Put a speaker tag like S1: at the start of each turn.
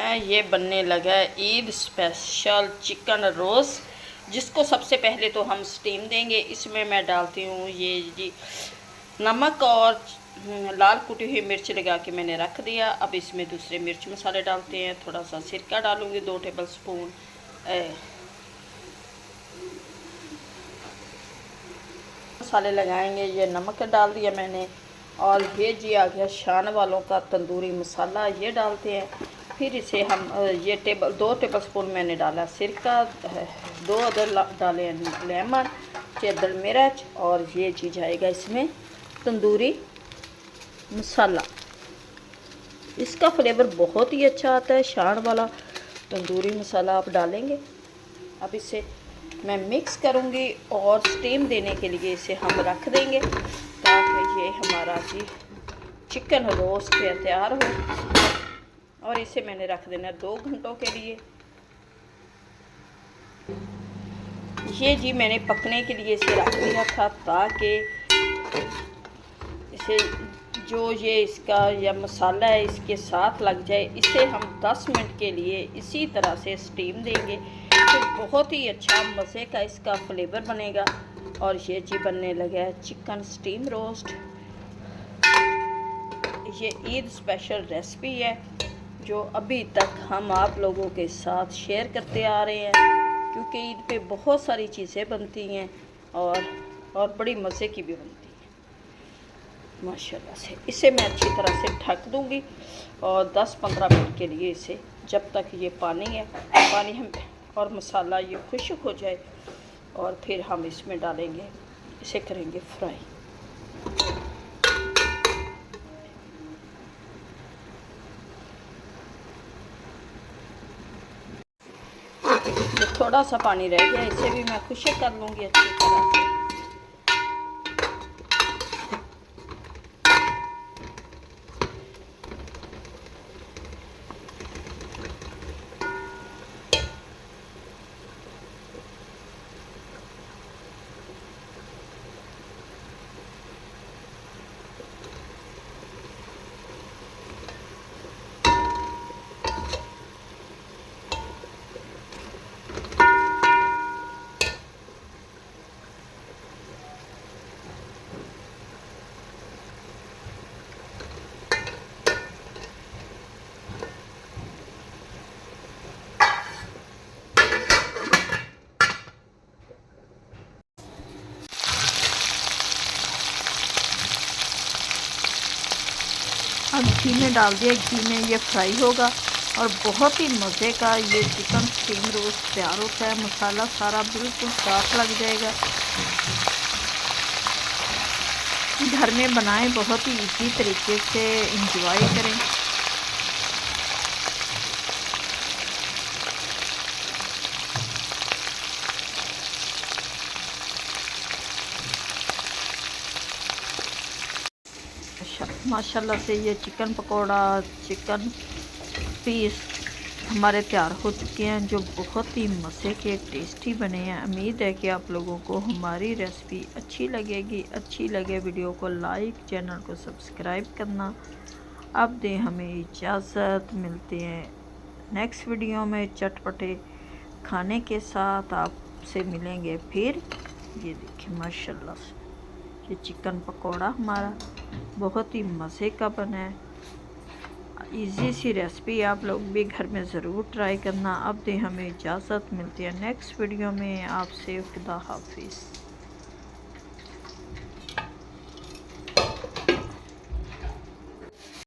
S1: हैं, ये बनने लगा है ईद स्पेशल चिकन रोस्ट, जिसको सबसे पहले तो हम स्टीम देंगे। इसमें मैं डालती हूँ ये जी नमक और लाल कुटी हुई मिर्च लगा के मैंने रख दिया। अब इसमें दूसरे मिर्च मसाले डालते हैं। थोड़ा सा सिरका डालूँगी 2 टेबल स्पून। मसाले लगाएंगे। ये नमक डाल दिया मैंने, और ये जी आ गया शान वालों का तंदूरी मसाला, ये डालते हैं। फिर इसे हम ये 2 टेबल स्पून मैंने डाला सिरका, 2 अदर डाले लेमन, चेदर मिर्च, और ये जी जाएगा इसमें तंदूरी मसाला। इसका फ्लेवर बहुत ही अच्छा आता है, शान वाला तंदूरी मसाला आप डालेंगे। अब इसे मैं मिक्स करूँगी और स्टीम देने के लिए इसे हम रख देंगे, ताकि ये हमारा जी चिकन रोस्ट तैयार हो। और इसे मैंने रख देना 2 घंटों के लिए। ये जी मैंने पकने के लिए इसे रख दिया था, ताकि इसे जो ये इसका या मसाला है इसके साथ लग जाए। इसे हम 10 मिनट के लिए इसी तरह से स्टीम देंगे, फिर बहुत ही अच्छा मज़े का इसका फ्लेवर बनेगा। और ये जी बनने लगा है चिकन स्टीम रोस्ट। ये ईद स्पेशल रेसिपी है, जो अभी तक हम आप लोगों के साथ शेयर करते आ रहे हैं, क्योंकि ईद पे बहुत सारी चीज़ें बनती हैं और बड़ी मज़े की भी बनती हैं माशाल्लाह से। इसे मैं अच्छी तरह से ढक दूँगी और 10-15 मिनट के लिए इसे, जब तक ये पानी हम और मसाला ये खुश्क हो जाए, और फिर हम इसमें डालेंगे, इसे करेंगे फ्राई। थोड़ा सा पानी रह गया, इसे भी मैं खुश्क कर लूँगी अच्छी तरह से। अब घी में डाल दिया, घी में ये फ्राई होगा और बहुत ही मज़े का ये चिकन स्टीम रोस्ट तैयार होता है। मसाला सारा बिल्कुल साफ लग जाएगा। घर में बनाएं, बहुत ही इजी तरीके से इंजॉय करें। माशाल्लाह से ये चिकन पकोड़ा, चिकन पीस हमारे तैयार हो चुके हैं, जो बहुत ही मज़े के टेस्टी बने हैं। उम्मीद है कि आप लोगों को हमारी रेसिपी अच्छी लगेगी। अच्छी लगे वीडियो को लाइक, चैनल को सब्सक्राइब करना। अब दें हमें इजाज़त, मिलते हैं नेक्स्ट वीडियो में चटपटे खाने के साथ आपसे मिलेंगे फिर। ये देखिए माशाल्लाह से ये चिकन पकोड़ा हमारा बहुत ही मज़े का बना है। इजी सी रेसिपी, आप लोग भी घर में ज़रूर ट्राई करना। अब दें हमें इजाज़त, मिलती है नेक्स्ट वीडियो में आपसे। खुदा हाफिज़।